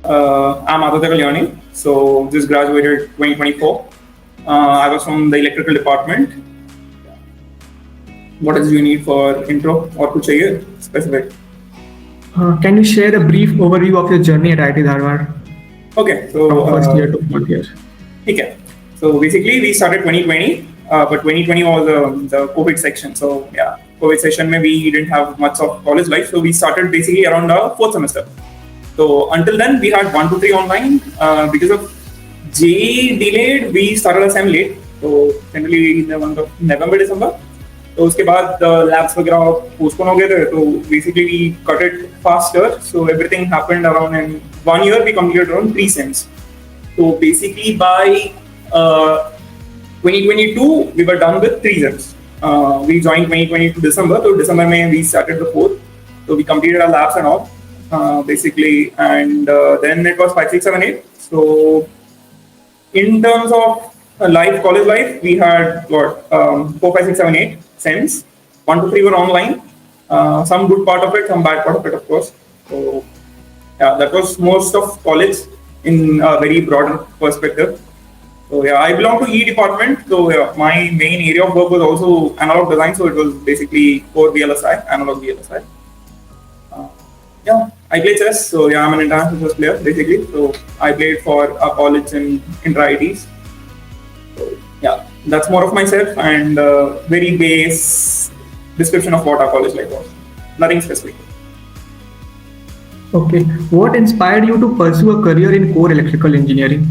I'm Aditya Kalyani. So just graduated 2024. I was from the electrical department. What else do you need for intro or kuch chahiye specific? Can you share a brief overview of your journey at IIT Dharwad Okay, so from first year to fourth year? Okay, so basically we started 2020, but 2020 was the COVID section. So yeah, COVID session mein we didn't have much of college life. So we started basically around our fourth semester. So until then we had 1 to 3 online. Because of JEE delayed, we started a sem late. So generally in the month of November, December. तो उसके बाद labs वगैरह postpone हो गए थे तो basically we cut it faster so everything happened around in 1 year we completed around 3 sems. So basically by 2022 we were done with 3 sems. We joined 2022 December, so December में we started the 4th, so we completed our labs and all basically, and then it was 5, 6, 7, 8. So in terms of life, college life, we had what 4, 5, 6, 7, 8 sems. 1 to 3 were online. Some good part of it, some bad part of it, of course. So yeah, that was most of college in a very broader perspective. So yeah, I belong to E department. So yeah, my main area of work was also analog design. So it was basically core VLSI, analog VLSI. Yeah, I play chess. So yeah, I'm an international chess player basically. So I played for a college in intra-ITs. So yeah, that's more of myself and very base description of what our college life was. Nothing specific. Okay, what inspired you to pursue a career in core electrical engineering?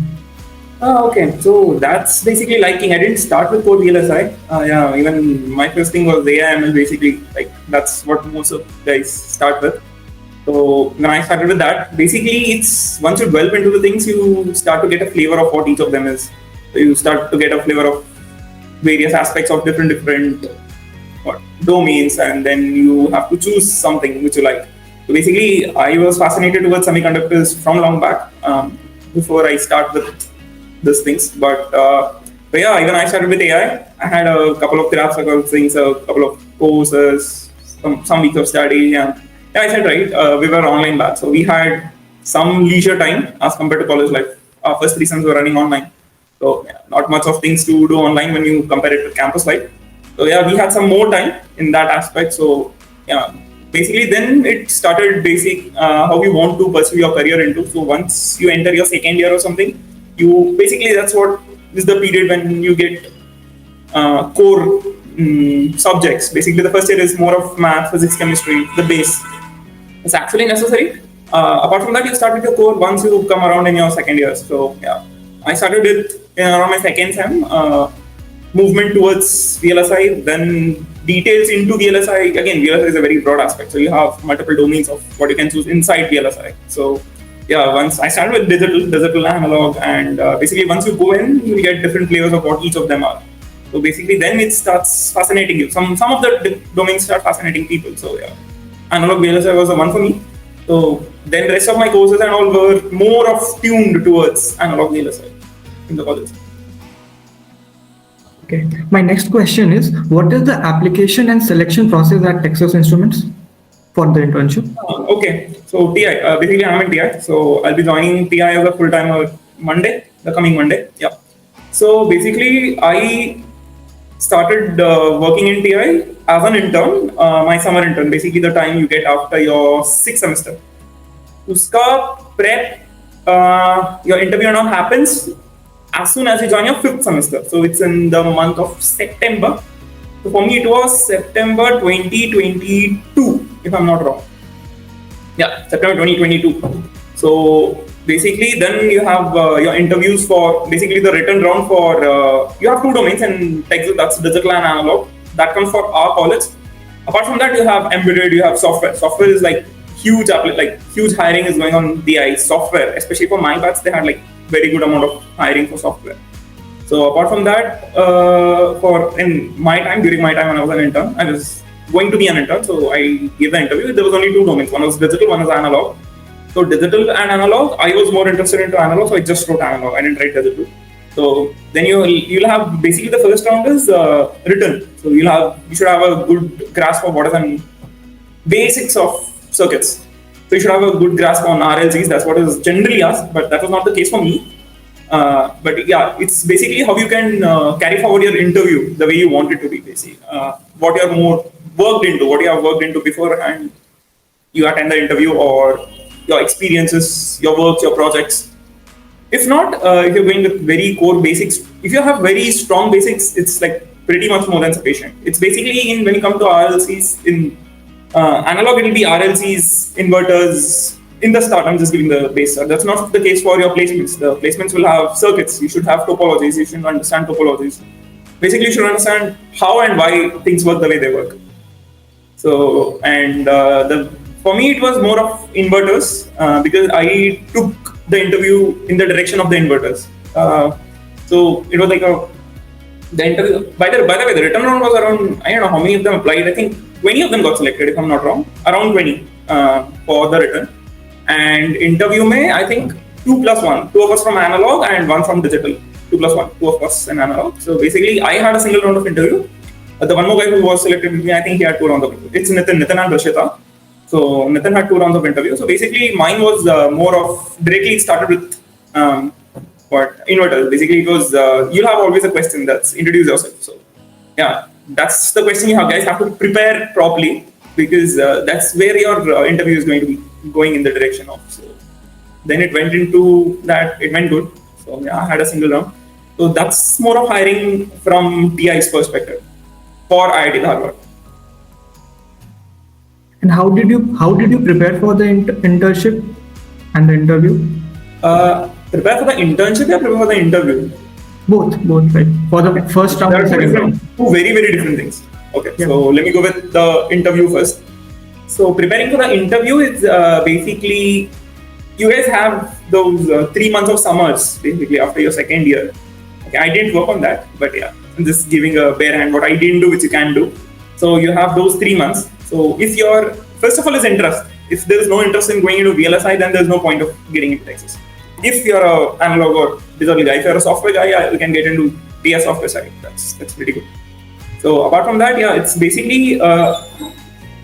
Okay, so that's basically liking. I didn't start with core VLSI. Yeah, even my first thing was AIML basically. Like that's what most of guys start with. So when I started with that, basically it's once you delve into the things, you start to get a flavor of what each of them is. So you start to get a flavor of various aspects of different domains, and then you have to choose something which you like. So basically, I was fascinated towards semiconductors from long back before I start with these things. But yeah, even I started with AI. I had a couple of theoretical things, a couple of courses, some weeks of study. Yeah, I said right. We were online batch, so we had some leisure time as compared to college life. Our first 3 sems were running online. So yeah, not much of things to do online when you compare it to campus life. So yeah, we had some more time in that aspect. So yeah, basically then it started basic how you want to pursue your career into. So once you enter your second year or something, you basically that's what is the period when you get core subjects. Basically the first year is more of math, physics, chemistry, the base. It's actually necessary. Apart from that, you start with your core once you come around in your second year. So yeah, I started with around my second sem, movement towards VLSI, then details into VLSI. Again, VLSI is a very broad aspect, so you have multiple domains of what you can choose inside VLSI. So yeah, once I started with digital, analog, and basically once you go in, you get different flavors of what each of them are. So basically, then it starts fascinating you. Some of the domains start fascinating people. So yeah, analog VLSI was the one for me. So then the rest of my courses and all were more of tuned towards analog VLSI in the college. Okay, my next question is, what is the application and selection process at Texas Instruments for the internship? Okay, so TI, basically I'm in TI, so I'll be joining TI as a full-timer Monday, the coming Monday. Yeah. So basically I started working in TI as an intern, my summer intern, basically the time you get after your 6th semester. Uska prep, your interview now happens as soon as you join your 5th semester. So it's in the month of September. So for me, it was September 2022, if I'm not wrong. Yeah, September 2022. So basically, then you have your interviews for basically the written round for, you have 2 domains in Texas, that's digital and analog. That comes for our college. Apart from that, you have embedded, you have software. Software is like huge hiring is going on DI software, especially for my batch, they had like very good amount of hiring for software. So apart from that, during my time when I was an intern, I was going to be an intern, so I gave the interview. There was only 2 domains. One was digital, one was analog. So digital and analog, I was more interested into analog, so I just wrote analog. I didn't write digital. So then you'll have basically the first round is written. So you should have a good grasp of what is an basics of circuits. So you should have a good grasp on RLCs. That's what is generally asked, but that was not the case for me. But yeah, it's basically how you can carry forward your interview the way you want it to be. Basically, what you're more worked into, what you have worked into beforehand, you attend the interview, or your experiences, your works, your projects. If not, if you're going with very core basics, if you have very strong basics, it's like pretty much more than sufficient. It's basically in when you come to RLCs in analog, it will be RLCs, inverters. In the start, I'm just giving the base. That's not the case for your placements. The placements will have circuits. You should have topologies. You should understand topologies. Basically, you should understand how and why things work the way they work. So, and for me, it was more of inverters because I took the interview in the direction of the inverters. So it was like the interview. By the way, the written round was around, I don't know how many of them applied. I think 20 of them got selected, if I'm not wrong. Around 20 for the written. And interview May, I think 2+1. 2 of us from analog and 1 from digital. 2+1. 2 of us in analog. So basically, I had a single round of interview. The one more guy who was selected with me, I think he had 2 rounds of interview. It's Nitin and Rashita. So Nitin had 2 rounds of interview. So basically, mine was more of directly started with inverters. Basically, it was you have always a question that's introduce yourself. So yeah, that's the question you guys have to prepare properly, because that's where your interview is going to be going in the direction of. So then it went into that, it went good. So yeah, I had a single round. So that's more of hiring from TI's perspective for IIT Dharwad. And how did you prepare for the internship and the interview? Prepare for the internship or prepare for the interview? Both, right? For the first round and second round. Two very, very different things. Okay, Yeah. so let me go with the interview first. So preparing for the interview is basically, you guys have those 3 months of summers basically after your second year. Okay, I didn't work on that, but yeah, I'm just giving a bare hand what I didn't do, which you can do. So you have those 3 months. So if your first of all is interest, if there is no interest in going into VLSI, then there's no point of getting into Texas. If you're an analog or digital guy, if you're a software guy, yeah, you can get into DS software side. That's pretty good. So apart from that, yeah, it's basically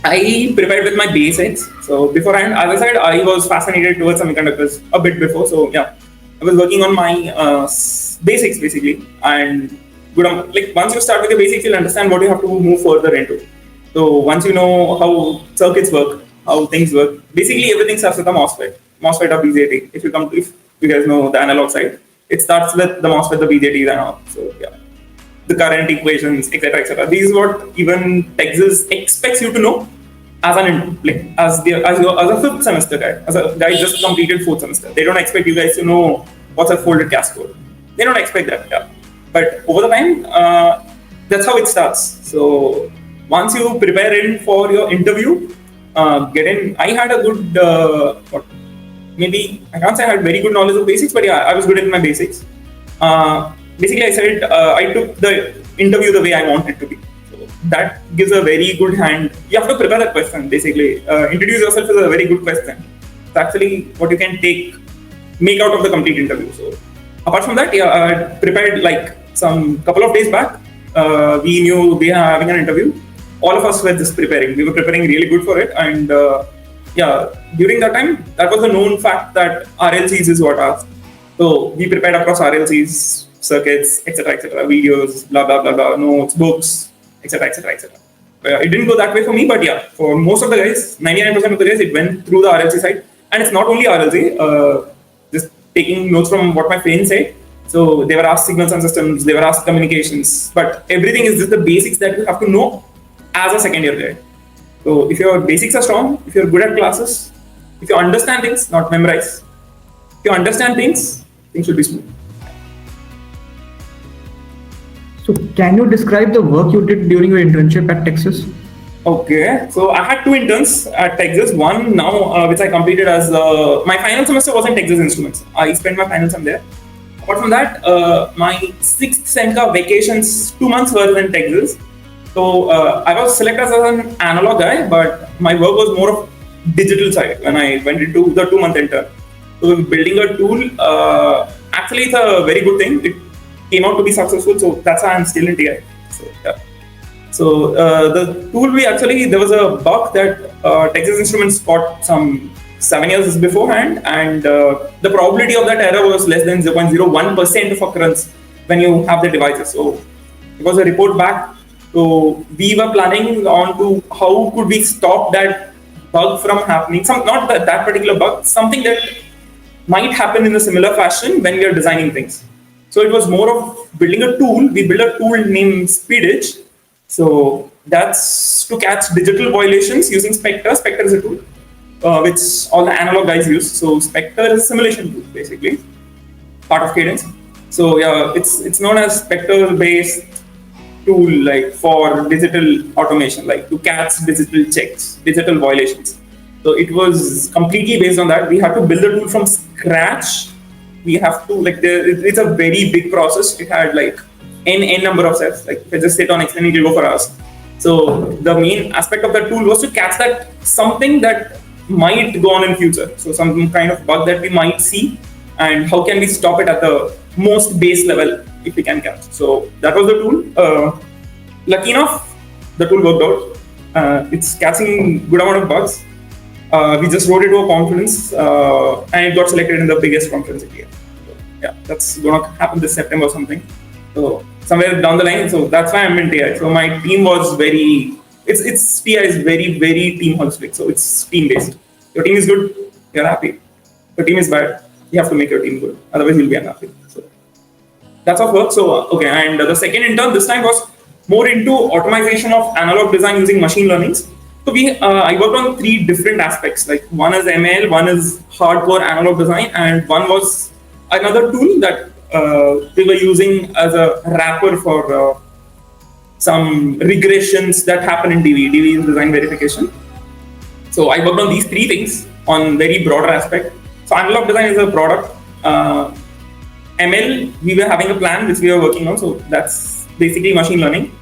I prepared with my basics. So beforehand, as I said, I was fascinated towards semiconductors a bit before. So yeah, I was working on my basics basically, and good. Like once you start with the basics, you'll understand what you have to move further into. So once you know how circuits work, how things work, basically everything starts with a MOSFET or BJT. If you guys know the analog side, it starts with the MOSFET, the BJT, and all. So yeah, the current equations, etc., etc. This is what even Texas expects you to know as a fifth semester guy, as a guy just completed 4th semester. They don't expect you guys to know what's a folded cascode. They don't expect that. Yeah. But over the time, that's how it starts. So once you prepare in for your interview, get in. I had a good, maybe I can't say I had very good knowledge of basics, but yeah, I was good in my basics. Basically, I said I took the interview the way I want it to be. So that gives a very good hand. You have to prepare that question. Basically, introduce yourself is a very good question. It's actually what you can make out of the complete interview. So apart from that, yeah, I prepared like some couple of days back. We knew we are having an interview. All of us were just preparing. We were preparing really good for it, and yeah, during that time, that was a known fact that RLCs is what asked. So we prepared across RLCs, circuits, etc., videos, blah blah blah blah, notes, books, etc. It didn't go that way for me, but yeah, for most of the guys, 99% of the guys, it went through the RLC side, and it's not only RLC. Just taking notes from what my friends said. So they were asked signals and systems, they were asked communications, but everything is just the basics that you have to know as a second year guy. So if your basics are strong, if you're good at classes, if you understand things, not memorize. If you understand things should be smooth. So can you describe the work you did during your internship at Texas? Okay, so I had 2 interns at Texas. One now, which I completed as my final semester was in Texas Instruments. I spent my final sem there. Apart from that, my 6th Senka vacations, 2 months were in Texas. So I was selected as an analog guy, but my work was more of digital side when I went into the 2-month intern. So building a tool, actually it's a very good thing. It came out to be successful, so that's why I'm still in TI. So yeah. So the tool there was a bug that Texas Instruments got some 7 years beforehand, and the probability of that error was less than 0.01% of occurrence when you have the devices. So it was a report back. So we were planning on to how could we stop that bug from happening. Not that particular bug, something that might happen in a similar fashion when we are designing things. So it was more of building a tool. We built a tool named SpeedEdge. So that's to catch digital violations using Spectre. Spectre is a tool which all the analog guys use. So Spectre is a simulation tool, basically, part of Cadence. So yeah, it's known as Spectre-based tool like for digital automation, like to catch digital checks, digital violations. So it was completely based on that. We have to build the tool from scratch. We have to it's a very big process. It had like n number of steps. Like if I just sit on explaining, it will go for hours. So the main aspect of that tool was to catch that something that might go on in future. So some kind of bug that we might see, and how can we stop it at the most base level if we can catch. So that was the tool. Lucky enough, the tool worked out. It's catching good amount of bugs. We just wrote it to a conference, and it got selected in the biggest conference in India. So, yeah, that's gonna happen this September or something. So somewhere down the line. So that's why I'm in TI. So my team was it's TI is very, very team holistic. So it's team based. Your team is good, you're happy. Your team is bad, you have to make your team good. Otherwise, you'll be unhappy. So that's how it works. So okay, and the second intern this time was more into automation of analog design using machine learnings. So I worked on 3 different aspects. Like one is ML, one is hardcore analog design, and one was another tool that we were using as a wrapper for some regressions that happen in DV. DV is design verification. So I worked on these 3 things on very broader aspect. So analog design is a product. ML, we were having a plan which we were working on. So that's basically machine learning.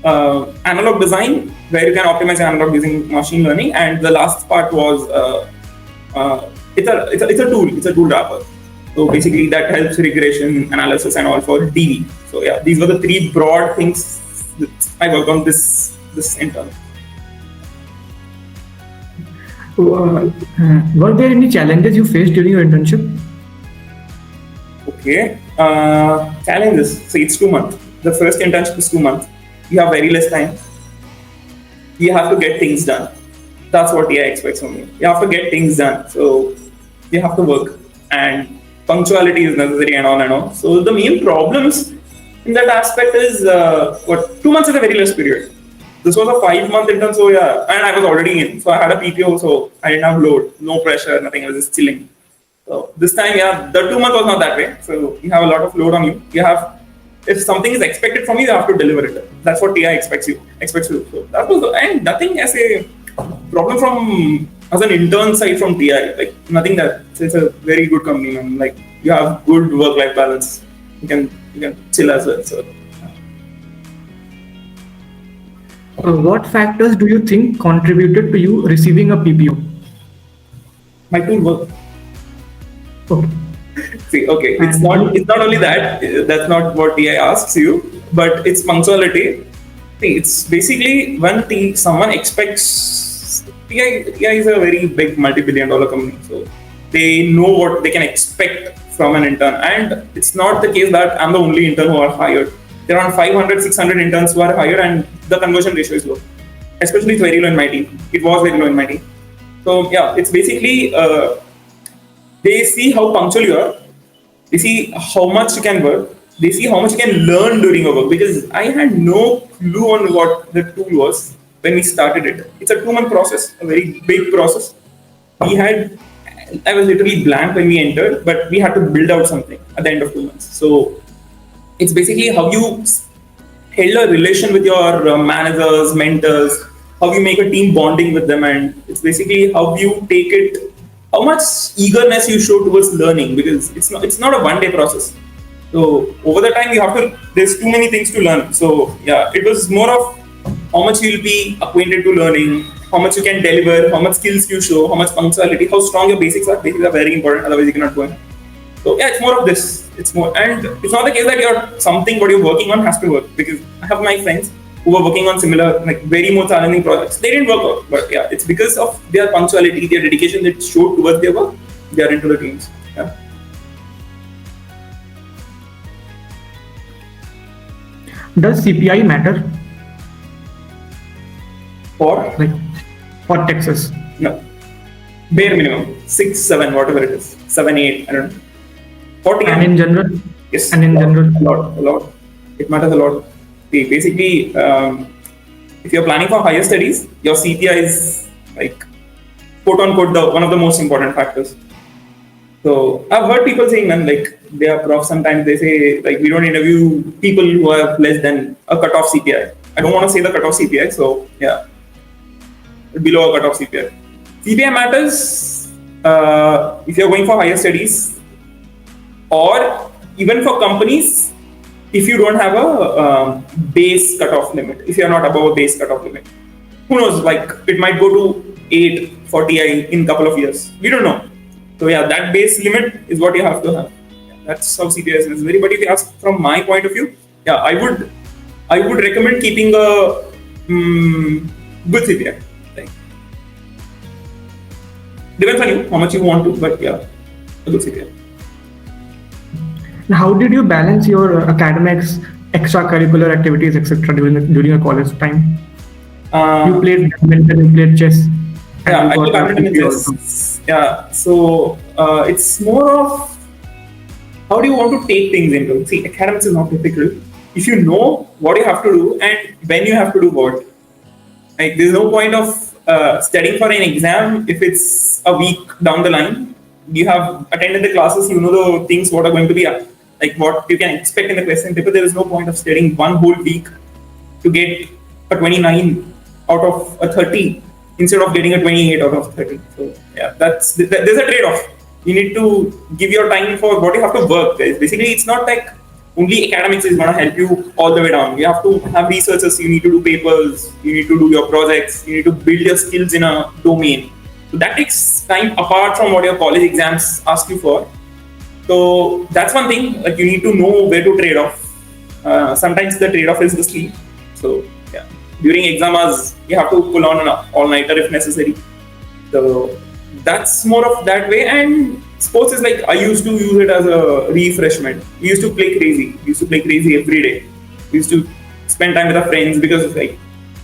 Analog design, where you can optimize analog using machine learning, and the last part was it's a tool. It's a tool wrapper. So basically that helps regression analysis and all for DV. So yeah, these were the 3 broad things that I worked on this intern. Were there any challenges you faced during your internship? Okay, challenges. So it's 2 months. The first internship is 2 months. You have very less time. You have to get things done. That's what AI expects from you. You have to get things done. So you have to work, and punctuality is necessary and all and all. So the main problems in that aspect is 2 months is a very less period. This was a 5-month intern, so yeah, and I was already in. So I had a PTO, so I didn't have load, no pressure, nothing. I was just chilling. So this time, yeah, the 2 months was not that way. So you have a lot of load on you. If something is expected from you, you have to deliver it. That's what TI expects you. So that was and nothing as a problem as an intern side from TI. Like nothing that it's a very good company, man. Like you have good work-life balance. You can chill as well. So. What factors do you think contributed to you receiving a PPO? My tool work. Okay. See, okay, it's not only that. That's not what TI asks you, but it's punctuality. See, it's basically when someone expects. TI is a very big multi-billion-dollar company, so they know what they can expect from an intern, and it's not the case that I'm the only intern who are hired. There are 500, 600 interns who are hired, and the conversion ratio is low. Especially it's very low in my team. It was very low in my team. So yeah, it's basically they see how punctual you are. They see how much you can work. They see how much you can learn during your work. Because I had no clue on what the tool was when we started it. It's a 2-month process, a very big process. I was literally blank when we entered, but we had to build out something at the end of 2 months. So it's basically how you held a relation with your managers, mentors, how you make a team bonding with them, and it's basically how you take it, how much eagerness you show towards learning, because it's not a one-day process. So over the time there's too many things to learn. So yeah, it was more of how much you'll be acquainted to learning, how much you can deliver, how much skills you show, how much punctuality, how strong your basics are. Basics are very important, otherwise you cannot go in. So yeah, it's more of this. And it's not the case that something what you're working on has to work, because I have my friends who were working on similar, like very more challenging projects, they didn't work out. But yeah, it's because of their punctuality, their dedication that showed towards their work, they are into the teams. Yeah. Does CPI matter? Like for Texas? No. Bare minimum 6, 7, whatever it is, 7, 8. I don't know. 40. And in general? Yes. And in general? A lot. It matters a lot. See, basically, if you're planning for higher studies, your CPI is like quote unquote one of the most important factors. So I've heard people saying, man, like they are profs. Sometimes they say like we don't interview people who have less than a cutoff CPI. I don't want to say the cutoff CPI. So yeah, below a cutoff CPI. CPI matters if you're going for higher studies, or even for companies if you don't have a base cutoff limit. If you're not above a base cutoff limit, who knows? Like it might go to 8 for TI in a couple of years. We don't know. So yeah, that base limit is what you have to have. That's how CPI is necessary. But if you ask from my point of view, yeah, I would recommend keeping a good CPI. Like, depends on you how much you want to, but yeah, a good CPI. How did you balance your academics, extracurricular activities, etc. during your college time? You played badminton, you played chess. Yeah, I play badminton and chess. Yeah, so it's more of how do you want to take things into. See, academics is not difficult if you know what you have to do and when you have to do what. Like, there's no point of studying for an exam if it's a week down the line. You have attended the classes, you know the things what are going to be like what you can expect in the question paper. There is no point of studying one whole week to get a 29 out of a 30 instead of getting a 28 out of 30. So yeah, there's a trade-off. You need to give your time for what you have to work, guys. Basically, it's not like only academics is going to help you all the way down. You have to have researches, you need to do papers, you need to do your projects, you need to build your skills in a domain. So that takes time apart from what your college exams ask you for. So that's one thing, like you need to know where to trade off. Sometimes the trade-off is the sleep. So yeah, during exam hours, you have to pull on an all-nighter if necessary. So that's more of that way. And sports is like, I used to use it as a refreshment. We used to play crazy. We used to play crazy every day. We used to spend time with our friends because like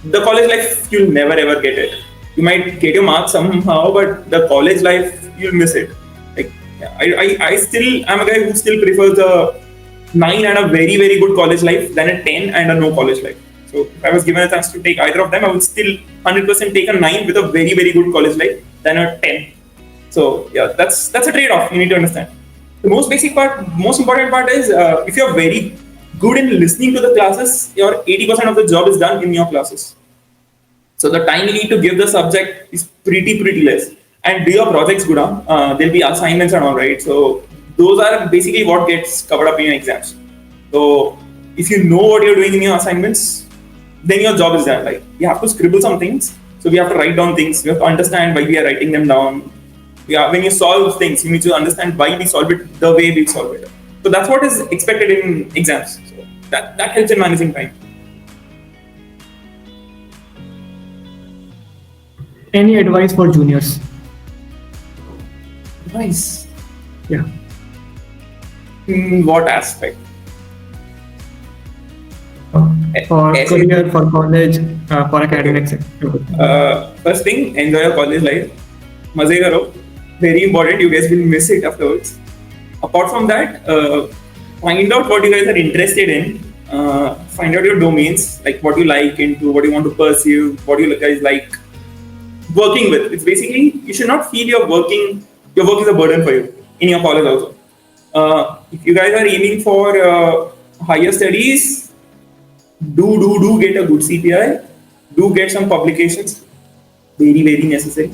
the college life, you'll never ever get it. You might get your marks somehow, but the college life, you'll miss it. Like, I'm a guy who still prefers a 9 and a very, very good college life than a 10 and a no college life. So if I was given a chance to take either of them, I would still 100% take a 9 with a very, very good college life than a 10. So yeah, that's a trade-off you need to understand. The most important part is if you're very good in listening to the classes, your 80% of the job is done in your classes. So the time you need to give the subject is pretty less. And do your projects good on? There'll be assignments and all, right? So those are basically what gets covered up in your exams. So if you know what you're doing in your assignments, then your job is done. Like you have to scribble some things. So we have to write down things. We have to understand why we are writing them down. Yeah, when you solve things, you need to understand why we solve it the way we solve it. So that's what is expected in exams. So that helps in managing time. Any advice for juniors? Advice? Yeah. In what aspect? For career, for college, for academics. First thing, enjoy your college life. Maze karo. Very important. You guys will miss it afterwards. Apart from that, find out what you guys are interested in. Find out your domains, like what you like into, what you want to pursue, what you guys like working with. It's basically, you should not feel your work is a burden for you in your college also. If you guys are aiming for higher studies, do get a good CPI, do get some publications, very necessary.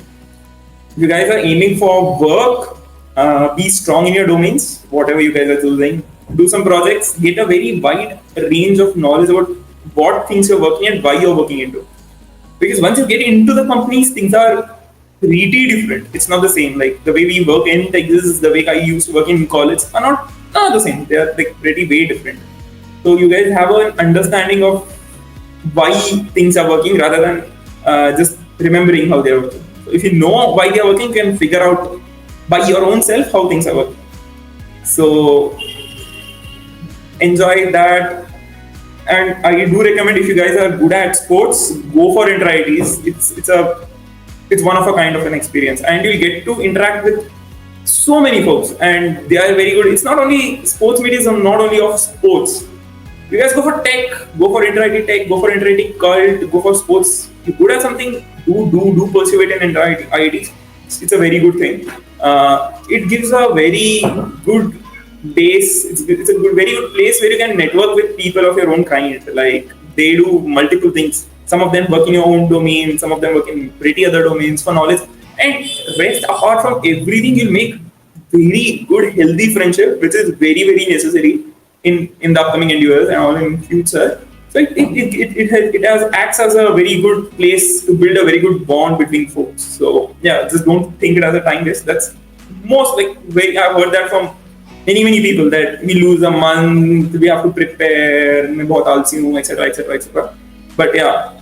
If you guys are aiming for work, be strong in your domains, whatever you guys are choosing, do some projects, get a very wide range of knowledge about what things you're working and why you're working into. Because once you get into the companies, things are pretty different. It's not the same. Like the way we work in Texas, the way I used to work in college are not the same. They are like pretty way different. So you guys have an understanding of why things are working rather than just remembering how they are working. So if you know why they are working, you can figure out by your own self how things are working. So enjoy that. And I do recommend, if you guys are good at sports, go for inter-IITs. It's one of a kind of an experience, and you'll get to interact with so many folks, and they are very good. It's not only sports meet is not only of sports. You guys go for tech, go for inter-IT tech, go for inter-IT cult, go for sports. You're good at something, do pursue it in inter-IITs. It's a very good thing. It gives a very good base. It's a very good place where you can network with people of your own kind. Like, they do multiple things. Some of them work in your own domain, some of them work in pretty other domains for knowledge. And rest, apart from everything, you'll make very good, healthy friendship, which is very, very necessary in the upcoming endeavors and all in future. So it acts as a very good place to build a very good bond between folks. So yeah, just don't think it as a time waste. That's most like I've heard that from many people, that we lose a month, we have to prepare, etc., etc., etc. But yeah,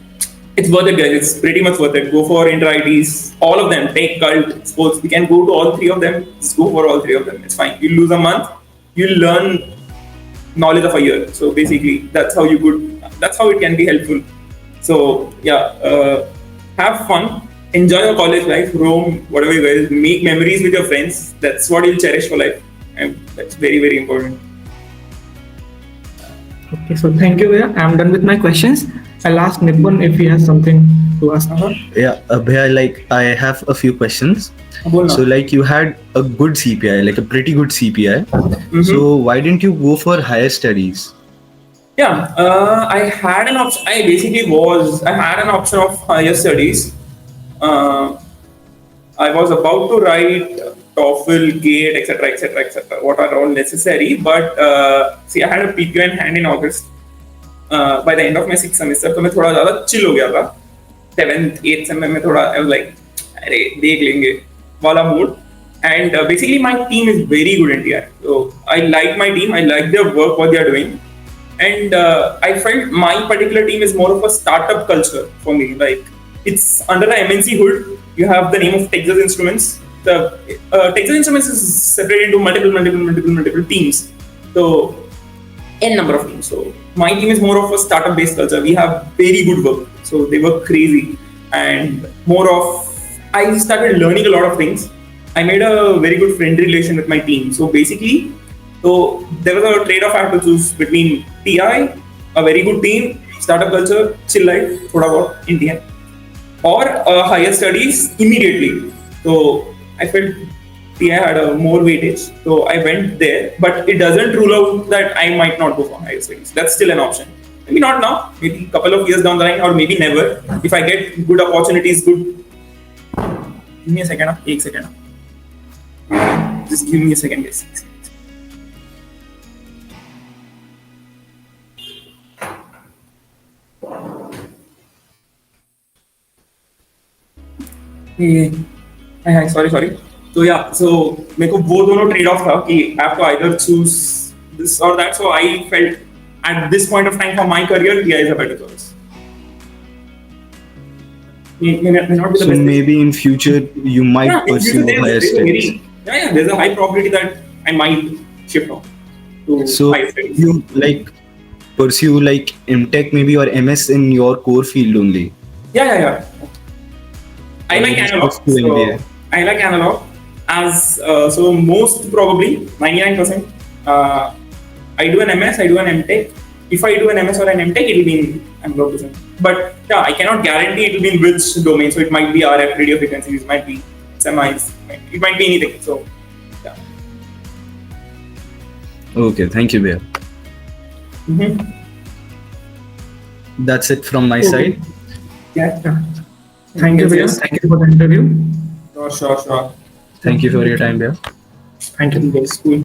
it's worth it, guys. It's pretty much worth it. Go for inter-ITs, all of them. Tech, cult, sports. We can go to all three of them. Just go for all three of them. It's fine. You lose a month, you'll learn knowledge of a year. So basically, that's how it can be helpful. So yeah, have fun. Enjoy your college life. Roam, whatever you guys. Make memories with your friends. That's what you'll cherish for life. And that's very, very important. Okay, so thank you, Bhaiya. I'm done with my questions. I'll ask Nipun if he has something to ask. Yeah, Bhaiya, like I have a few questions. So like you had a good CPI, like a pretty good CPI. So why didn't you go for higher studies? Yeah, I had an option. I had an option of higher studies. I was about to write TOEFL, GATE, etc., etc., etc. What are all necessary? But see, I had a PPO in hand in August. By the end of my 6th semester, तो मैं थोड़ा ज़्यादा chill हो गया था. 7th, 8th semester में थोड़ा I was like, अरे देख लेंगे वाला mood. And basically, my team is very good in TI. So I like my team. I like their work, what they are doing. And I felt my particular team is more of a startup culture for me. Like, it's under the MNC hood. You have the name of Texas Instruments. The Texas Instruments is separated into multiple teams. So, n number of teams. So my team is more of a startup based culture. We have very good work. So they work crazy. And I started learning a lot of things. I made a very good friend relation with my team. So basically, there was a trade-off I had to choose between TI, a very good team, startup culture, chill life, thoda bahut Indian, or higher studies immediately. So I felt TI had a more weightage. So I went there, but it doesn't rule out that I might not go for higher studies. That's still an option. Maybe not now, maybe a couple of years down the line, or maybe never. If I get good opportunities, Give me a second. Just give me a second, guys. Hi, sorry. So yeah, मेरे को वो दोनों trade off था कि I have to either choose this or that. So I felt at this point of time for my career, TI is a better choice. May not be the so best maybe in future you might pursue higher studies. There's a high probability that I might shift on to higher studies. You like pursue like MTech maybe or MS in your core field only? Yeah. I like analog. I like analog as so most probably 99%. I do an MS, I do an MTech. If I do an MS or an MTech, it'll be in analog design. But yeah, I cannot guarantee it'll be in which domain. So it might be RF, radio frequencies, it might be semis, it might be anything. So yeah. Okay, thank you, Bhaiya. That's it from my side. Yeah. Thank you, Bhaiya. Thank you for the interview. Sure. Thank you for your time, Bhaiya. Thank you. It's cool.